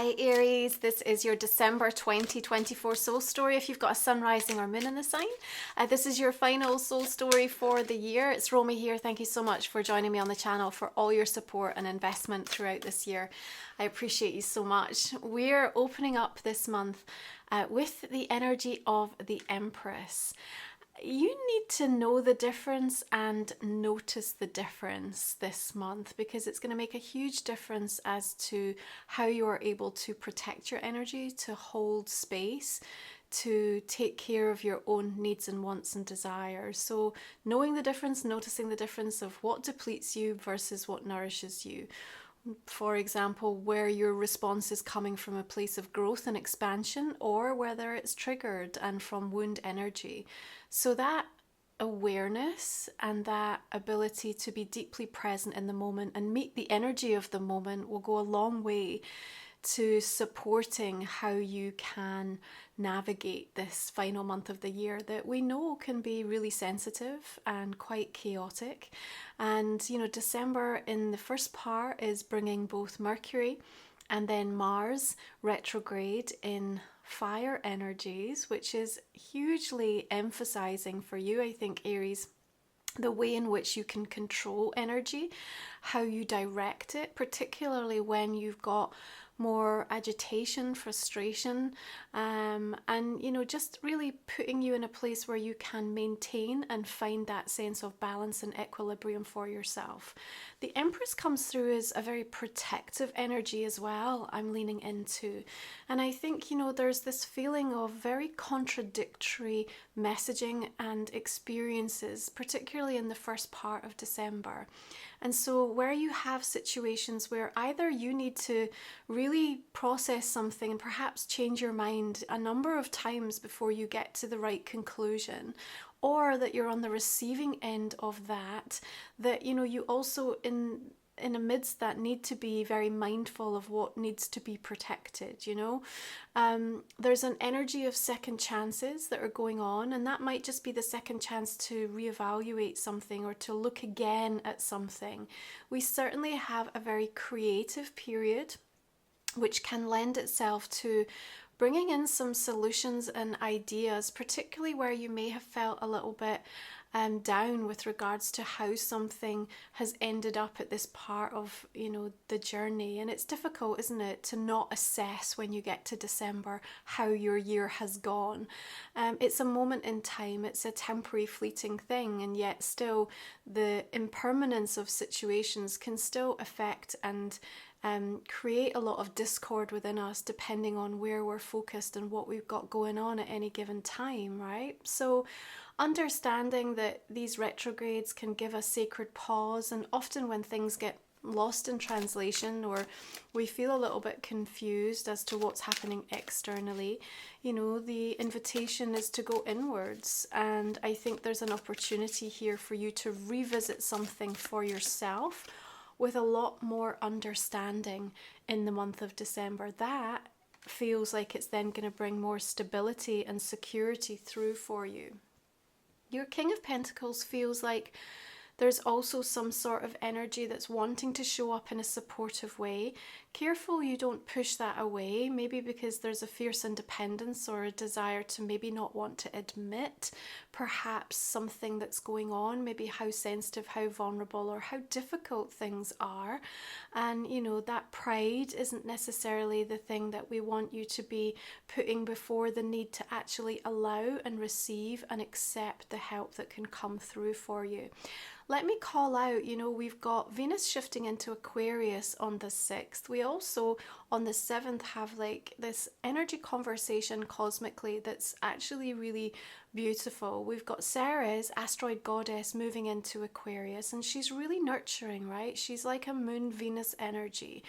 Hi Aries, this is your December 2024 soul story if you've got a sun rising or moon in the sign. This is your final soul story for the year. It's Romy here. Thank you so much for joining me on the channel, for all your support and investment throughout this year. I appreciate you so much. We're opening up this month with the energy of the Empress. You need to know the difference and notice the difference this month, because it's going to make a huge difference as to how you are able to protect your energy, to hold space, to take care of your own needs and wants and desires. So knowing the difference, noticing the difference of what depletes you versus what nourishes you. For example, where your response is coming from a place of growth and expansion, or whether it's triggered and from wound energy. So that awareness and that ability to be deeply present in the moment and meet the energy of the moment will go a long way to supporting how you can navigate this final month of the year that we know can be really sensitive and quite chaotic. And you know, December in the first part is bringing both Mercury and then Mars retrograde in fire energies, which is hugely emphasizing for you, I think, Aries, the way in which you can control energy, how you direct it, particularly when you've got more agitation, frustration, and you know, just really putting you in a place where you can maintain and find that sense of balance and equilibrium for yourself. The Empress comes through as a very protective energy as well, I'm leaning into. And I think, you know, there's this feeling of very contradictory messaging and experiences, particularly in the first part of December. And so where you have situations where either you need to really process something and perhaps change your mind a number of times before you get to the right conclusion, or that you're on the receiving end of that, you know, you also in amidst that need to be very mindful of what needs to be protected, you know. There's an energy of second chances that are going on, and that might just be the second chance to reevaluate something or to look again at something. We certainly have a very creative period which can lend itself to bringing in some solutions and ideas, particularly where you may have felt a little bit down with regards to how something has ended up at this part of, you know, the journey. And it's difficult, isn't it, to not assess when you get to December how your year has gone. It's a moment in time, it's a temporary fleeting thing, and yet still the impermanence of situations can still affect and create a lot of discord within us, depending on where we're focused and what we've got going on at any given time, right? So understanding that these retrogrades can give us sacred pause, and often when things get lost in translation or we feel a little bit confused as to what's happening externally, you know, the invitation is to go inwards. And I think there's an opportunity here for you to revisit something for yourself with a lot more understanding in the month of December. That feels like it's then going to bring more stability and security through for you. Your King of Pentacles feels like there's also some sort of energy that's wanting to show up in a supportive way. Careful you don't push that away, maybe because there's a fierce independence or a desire to maybe not want to admit perhaps something that's going on, maybe how sensitive, how vulnerable, or how difficult things are. And you know, that pride isn't necessarily the thing that we want you to be putting before the need to actually allow and receive and accept the help that can come through for you. Let me call out, you know, we've got Venus shifting into Aquarius on the 6th. We also, on the 7th, have like this energy conversation cosmically that's actually really beautiful. We've got Ceres, asteroid goddess, moving into Aquarius, and she's really nurturing, right? She's like a moon Venus energy.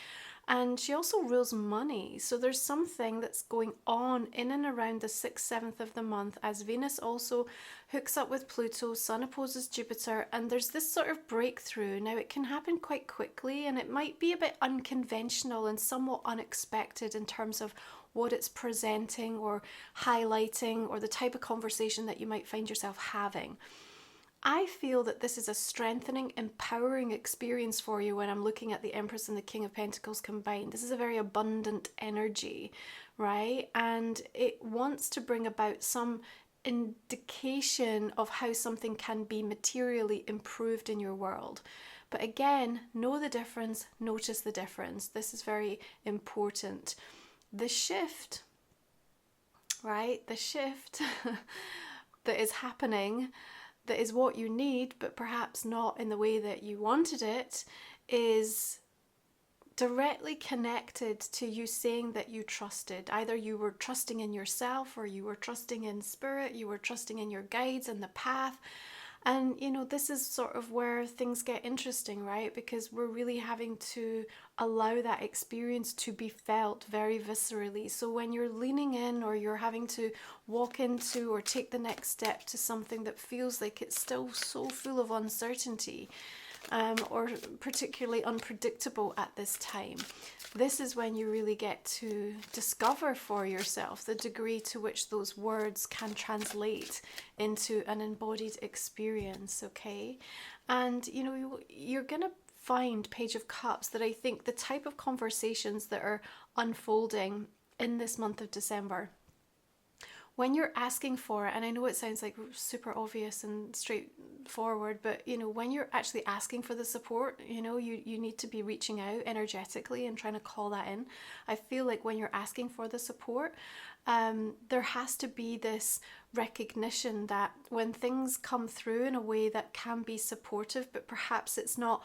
And she also rules money. So there's something that's going on in and around the 6th, 7th of the month as Venus also hooks up with Pluto, Sun opposes Jupiter, and there's this sort of breakthrough. Now it can happen quite quickly, and it might be a bit unconventional and somewhat unexpected in terms of what it's presenting or highlighting or the type of conversation that you might find yourself having. I feel that this is a strengthening, empowering experience for you when I'm looking at the Empress and the King of Pentacles combined. This is a very abundant energy, right? And it wants to bring about some indication of how something can be materially improved in your world. But again, know the difference, notice the difference. This is very important. The shift, right? The shift that is happening, that is what you need, but perhaps not in the way that you wanted it, is directly connected to you saying that you trusted. Either you were trusting in yourself, or you were trusting in spirit, you were trusting in your guides and the path. And this is sort of where things get interesting, right? Because we're really having to allow that experience to be felt very viscerally. So when you're leaning in, or you're having to walk into or take the next step to something that feels like it's still so full of uncertainty, or particularly unpredictable at this time, this is when you really get to discover for yourself the degree to which those words can translate into an embodied experience, okay? And you're gonna find, Page of Cups, that I think the type of conversations that are unfolding in this month of December, when you're asking for it, and I know it sounds like super obvious and straightforward, but when you're actually asking for the support, you need to be reaching out energetically and trying to call that in. I feel like when you're asking for the support, there has to be this recognition that when things come through in a way that can be supportive, but perhaps it's not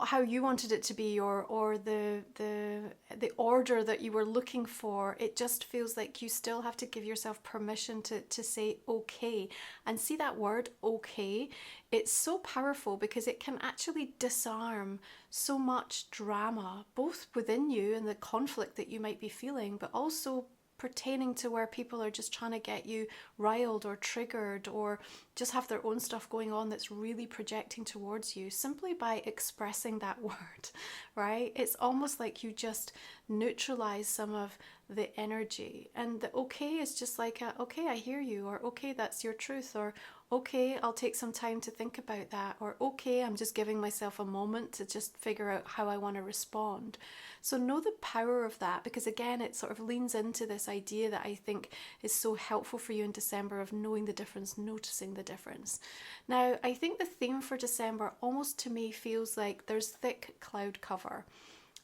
how you wanted it to be, or the order that you were looking for. It just feels like you still have to give yourself permission to say okay. And see that word okay, it's so powerful because it can actually disarm so much drama, both within you and the conflict that you might be feeling, but also pertaining to where people are just trying to get you riled or triggered, or just have their own stuff going on that's really projecting towards you, simply by expressing that word, right? It's almost like you just neutralize some of the energy. And the okay is just like okay, I hear you, or okay, that's your truth, or okay, I'll take some time to think about that, or okay, I'm just giving myself a moment to just figure out how I want to respond. So know the power of that, because again, it sort of leans into this idea that I think is so helpful for you in December, of knowing the difference, noticing the difference. Now, I think the theme for December almost to me feels like there's thick cloud cover.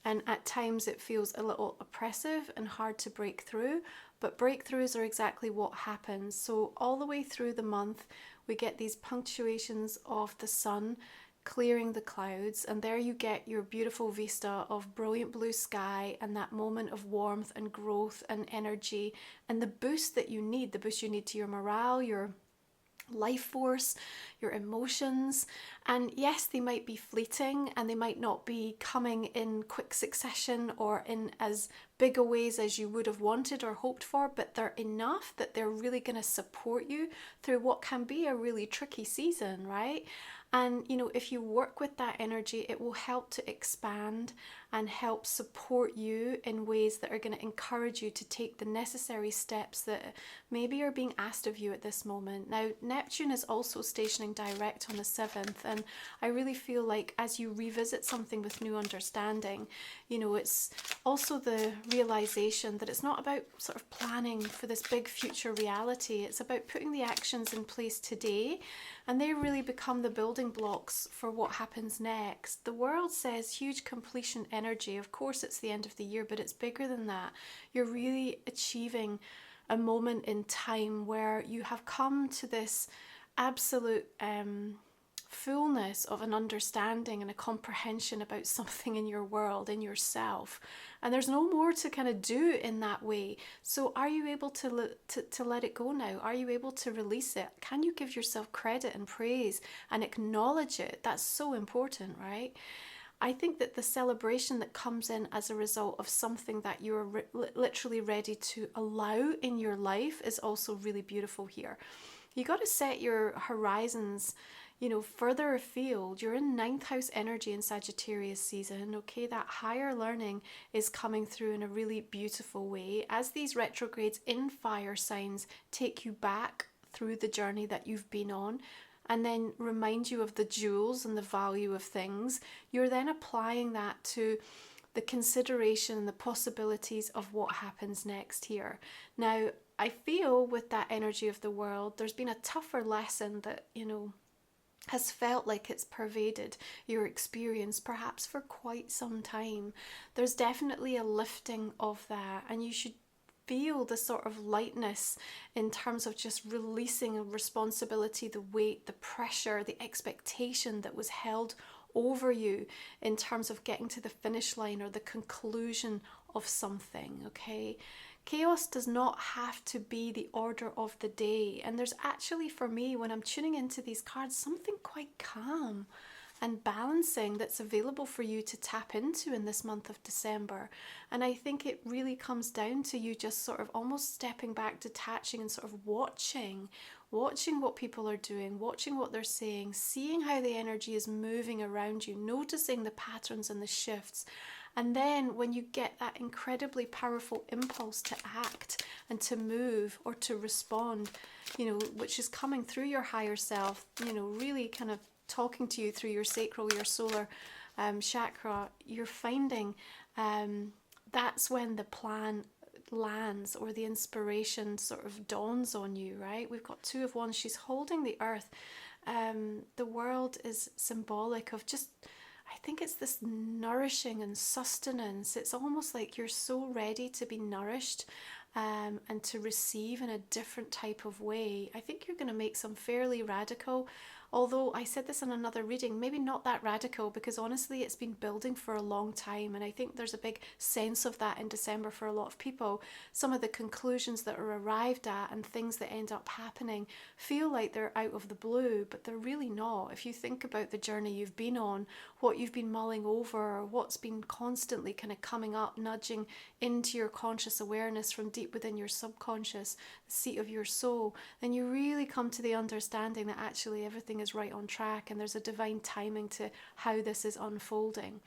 And at times it feels a little oppressive and hard to break through, but breakthroughs are exactly what happens. So all the way through the month, we get these punctuations of the sun clearing the clouds, and there you get your beautiful vista of brilliant blue sky, and that moment of warmth and growth and energy, and the boost that you need, the boost you need to your morale, your life force, your emotions. And yes, they might be fleeting, and they might not be coming in quick succession or in as big a ways as you would have wanted or hoped for, but they're enough that they're really going to support you through what can be a really tricky season, right? And if you work with that energy, it will help to expand and help support you in ways that are going to encourage you to take the necessary steps that maybe are being asked of you at this moment. Now, Neptune is also stationing direct on the 7th, and I really feel like as you revisit something with new understanding, it's also the realization that it's not about sort of planning for this big future reality. It's about putting the actions in place today, and they really become the building blocks for what happens next. The world says huge completion energy. Of course, it's the end of the year, but it's bigger than that. You're really achieving a moment in time where you have come to this absolute fullness of an understanding and a comprehension about something in your world, in yourself, and there's no more to kind of do in that way. So are you able to let it go now? Are you able to release it? Can you give yourself credit and praise and acknowledge it? That's so important, right? I think that the celebration that comes in as a result of something that you're literally ready to allow in your life is also really beautiful here. You got to set your horizons further afield. You're in 9th house energy in Sagittarius season, okay? That higher learning is coming through in a really beautiful way as these retrogrades in fire signs take you back through the journey that you've been on. and then remind you of the jewels and the value of things, you're then applying that to the consideration and the possibilities of what happens next here. Now, I feel with that energy of the world, there's been a tougher lesson that, has felt like it's pervaded your experience perhaps for quite some time. There's definitely a lifting of that, and you should feel the sort of lightness in terms of just releasing a responsibility, the weight, the pressure, the expectation that was held over you in terms of getting to the finish line or the conclusion of something, okay? Chaos does not have to be the order of the day. And there's actually, for me, when I'm tuning into these cards, something quite calm and balancing that's available for you to tap into in this month of December. And I think it really comes down to you just sort of almost stepping back, detaching, and sort of watching what people are doing, watching what they're saying, seeing how the energy is moving around you, noticing the patterns and the shifts. And then when you get that incredibly powerful impulse to act and to move or to respond, which is coming through your higher self, really kind of talking to you through your sacral, your solar chakra, you're finding that's when the plan lands or the inspiration sort of dawns on you, right? We've got Two of Wands. She's holding the earth. The world is symbolic of just, I think it's this nourishing and sustenance. It's almost like you're so ready to be nourished and to receive in a different type of way. I think you're going to make some fairly radical, although I said this in another reading, maybe not that radical, because honestly it's been building for a long time, and I think there's a big sense of that in December for a lot of people. Some of the conclusions that are arrived at and things that end up happening feel like they're out of the blue, but they're really not. If you think about the journey you've been on, what you've been mulling over, or what's been constantly kind of coming up, nudging into your conscious awareness from deep within your subconscious, the seat of your soul, then you really come to the understanding that actually everything is right on track, and there's a divine timing to how this is unfolding.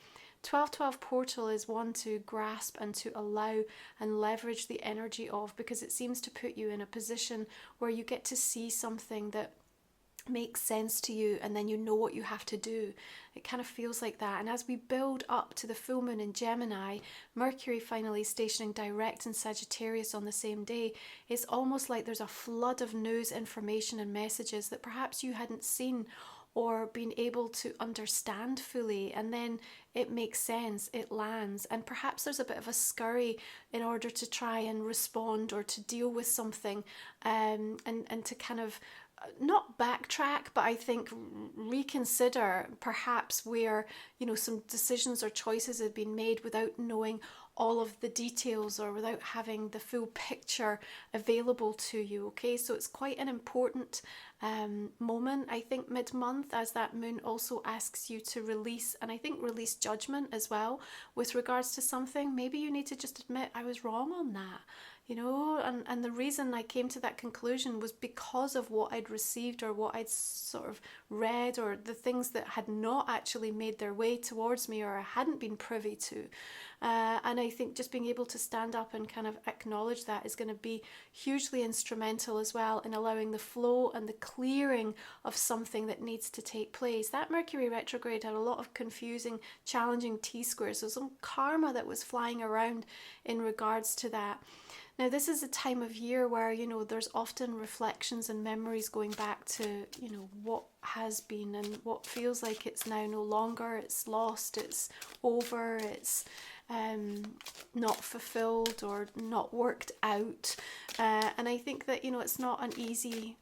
1212 portal is one to grasp and to allow and leverage the energy of, because it seems to put you in a position where you get to see something that makes sense to you, and then you know what you have to do. It kind of feels like that. And as we build up to the full moon in Gemini, Mercury finally stationing direct in Sagittarius on the same day, it's almost like there's a flood of news, information and messages that perhaps you hadn't seen or been able to understand fully, and then it makes sense, it lands, and perhaps there's a bit of a scurry in order to try and respond or to deal with something, and to kind of not backtrack, but I think reconsider perhaps where, some decisions or choices have been made without knowing all of the details or without having the full picture available to you. Okay, so it's quite an important moment, I think, mid-month, as that moon also asks you to release, and I think release judgment as well with regards to something. Maybe you need to just admit, I was wrong on that. And the reason I came to that conclusion was because of what I'd received or what I'd sort of read, or the things that had not actually made their way towards me or I hadn't been privy to. And I think just being able to stand up and kind of acknowledge that is going to be hugely instrumental as well in allowing the flow and the clearing of something that needs to take place. That Mercury retrograde had a lot of confusing, challenging T-squares. So some karma that was flying around in regards to that. Now, this is a time of year where, there's often reflections and memories going back to, what has been and what feels like it's now no longer, it's lost, it's over, it's not fulfilled or not worked out. And I think that, it's not an easy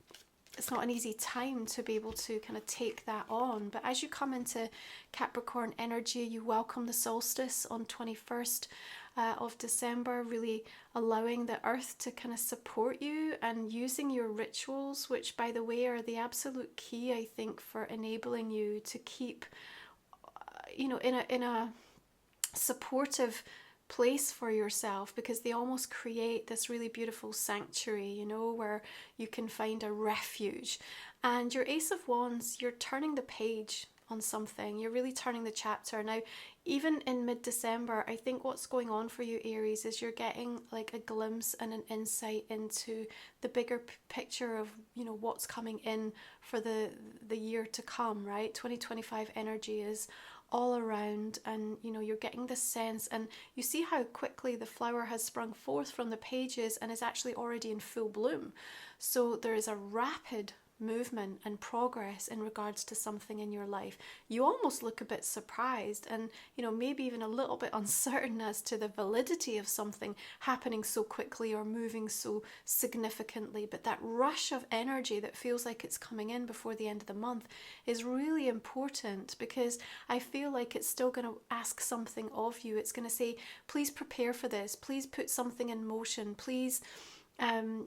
time to be able to kind of take that on. But as you come into Capricorn energy, you welcome the solstice on 21st of December, really allowing the earth to kind of support you and using your rituals, which, by the way, are the absolute key, I think, for enabling you to keep, in a supportive place for yourself, because they almost create this really beautiful sanctuary, where you can find a refuge. And your Ace of Wands, you're turning the page on something, you're really turning the chapter. Now, even in mid-December, I think what's going on for you, Aries, is you're getting like a glimpse and an insight into the bigger picture of, you know, what's coming in for the year to come, right? 2025 energy is all around, and you know, you're getting this sense, and you see how quickly the flower has sprung forth from the pages and is actually already in full bloom. So there is a rapid movement and progress in regards to something in your life. You almost look a bit surprised and, you know, maybe even a little bit uncertain as to the validity of something happening so quickly or moving so significantly. But that rush of energy that feels like it's coming in before the end of the month is really important, because I feel like it's still going to ask something of you. It's going to say, please prepare for this, please put something in motion, please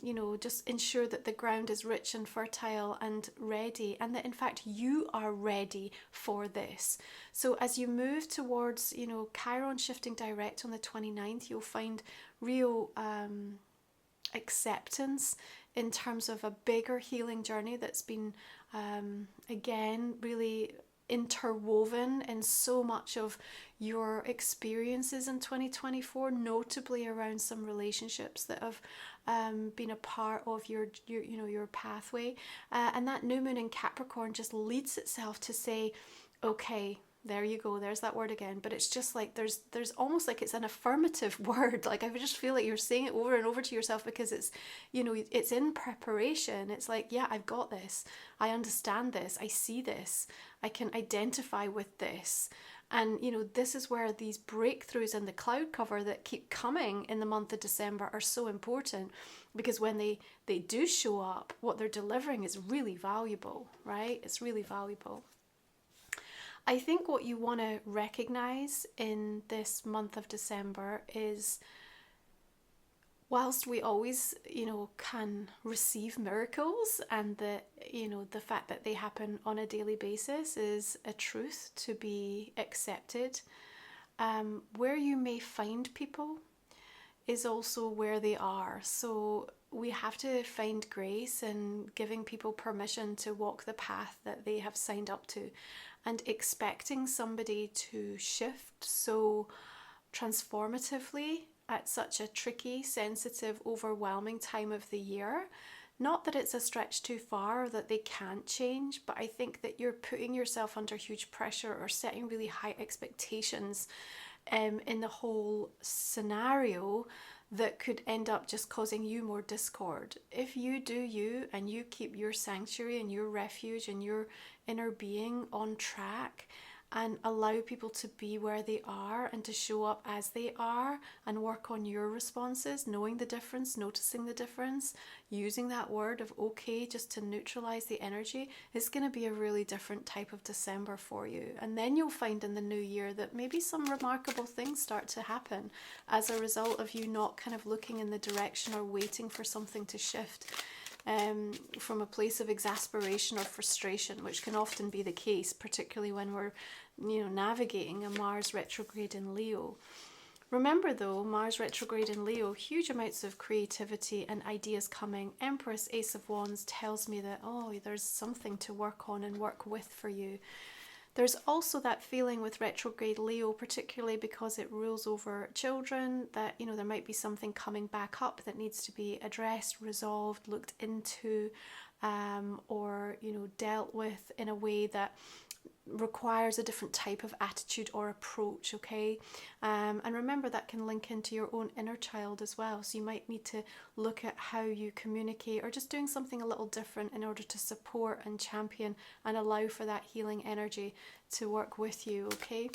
you know, just ensure that the ground is rich and fertile and ready, and that in fact you are ready for this. So as you move towards, you know, Chiron shifting direct on the 29th, you'll find real acceptance in terms of a bigger healing journey that's been, again, really interwoven in so much of your experiences in 2024, notably around some relationships that have been a part of your you know, your pathway, and that new moon in Capricorn just leads itself to say, okay, there you go, there's that word again, but it's just like there's almost like it's an affirmative word. Like I just feel like you're saying it over and over to yourself, because it's, you know, it's in preparation. It's like, yeah, I've got this, I understand this, I see this, I can identify with this. And, you know, this is where these breakthroughs in the cloud cover that keep coming in the month of December are so important, because when they do show up, what they're delivering is really valuable, right? It's really valuable. I think what you want to recognize in this month of December is, whilst we always, you know, can receive miracles, and that, you know, the fact that they happen on a daily basis is a truth to be accepted, where you may find people is also where they are. So we have to find grace in giving people permission to walk the path that they have signed up to, and expecting somebody to shift so transformatively at such a tricky, sensitive, overwhelming time of the year. Not that it's a stretch too far or that they can't change, but I think that you're putting yourself under huge pressure or setting really high expectations in the whole scenario that could end up just causing you more discord. If you do you, and you keep your sanctuary and your refuge and your inner being on track, and allow people to be where they are and to show up as they are, and work on your responses, knowing the difference, noticing the difference, using that word of okay just to neutralize the energy, it's going to be a really different type of December for you. And then you'll find in the new year that maybe some remarkable things start to happen as a result of you not kind of looking in the direction or waiting for something to shift from a place of exasperation or frustration, which can often be the case, particularly when we're, you know, navigating a Mars retrograde in Leo. Remember though, Mars retrograde in Leo, huge amounts of creativity and ideas coming. Empress, Ace of Wands tells me that, oh, there's something to work on and work with for you. There's also that feeling with retrograde Leo, particularly because it rules over children, that, you know, there might be something coming back up that needs to be addressed, resolved, looked into, or, you know, dealt with in a way that requires a different type of attitude or approach, okay? And remember, that can link into your own inner child as well. So you might need to look at how you communicate, or just doing something a little different in order to support and champion and allow for that healing energy to work with you, okay?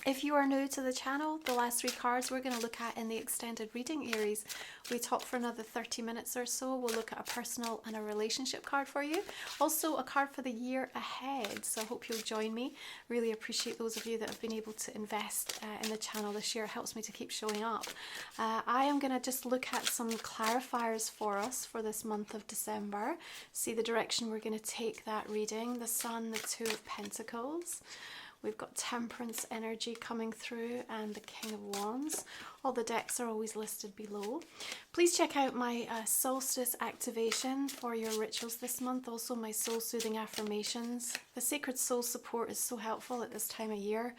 If you are new to the channel, the last 3 cards we're going to look at in the extended reading, Aries. We talk for another 30 minutes or so. We'll look at a personal and a relationship card for you. Also a card for the year ahead. So I hope you'll join me. Really appreciate those of you that have been able to invest in the channel this year. It helps me to keep showing up. I am going to just look at some clarifiers for us for this month of December. See the direction we're going to take that reading. The Sun, the Two of Pentacles. We've got Temperance energy coming through, and the King of Wands. All the decks are always listed below. Please check out my solstice activation for your rituals this month. Also my soul soothing affirmations. The Sacred Soul support is so helpful at this time of year.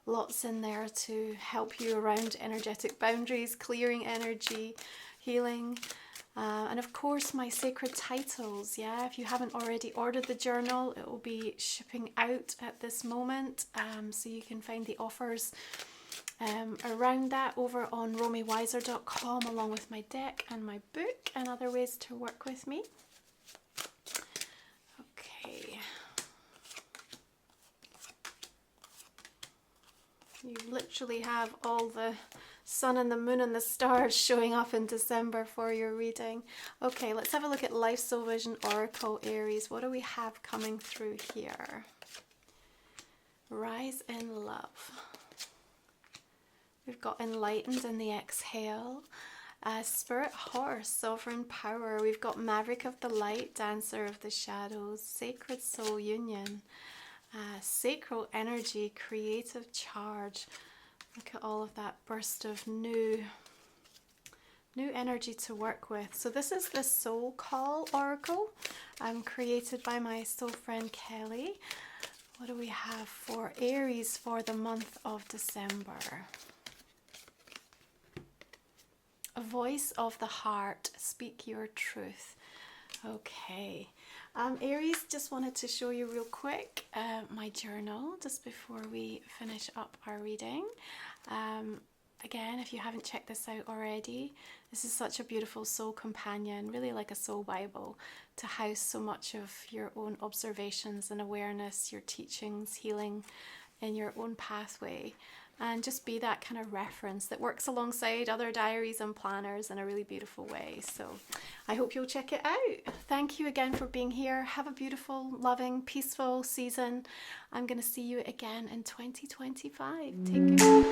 Lots in there to help you around energetic boundaries, clearing energy, healing. And of course, my sacred titles. Yeah, if you haven't already ordered the journal, it will be shipping out at this moment. So you can find the offers around that over on romywiser.com, along with my deck and my book and other ways to work with me. Okay. You literally have all the sun and the moon and the stars showing up in December for your reading. Okay, let's have a look at Life Soul Vision Oracle Aries. What do we have coming through here? Rise in love. We've got enlightened in the exhale. Spirit horse, sovereign power. We've got maverick of the light, dancer of the shadows, sacred soul union, sacral energy, creative charge. Look at all of that burst of new energy to work with. So this is the Soul Call Oracle, created by my soul friend Kelly. What do we have for Aries for the month of December? A voice of the heart, speak your truth. Okay. Aries, just wanted to show you real quick my journal just before we finish up our reading. Again, if you haven't checked this out already, this is such a beautiful soul companion, really like a soul Bible, to house so much of your own observations and awareness, your teachings, healing in your own pathway. And just be that kind of reference that works alongside other diaries and planners in a really beautiful way. So I hope you'll check it out. Thank you again for being here. Have a beautiful, loving, peaceful season. I'm going to see you again in 2025. Take care.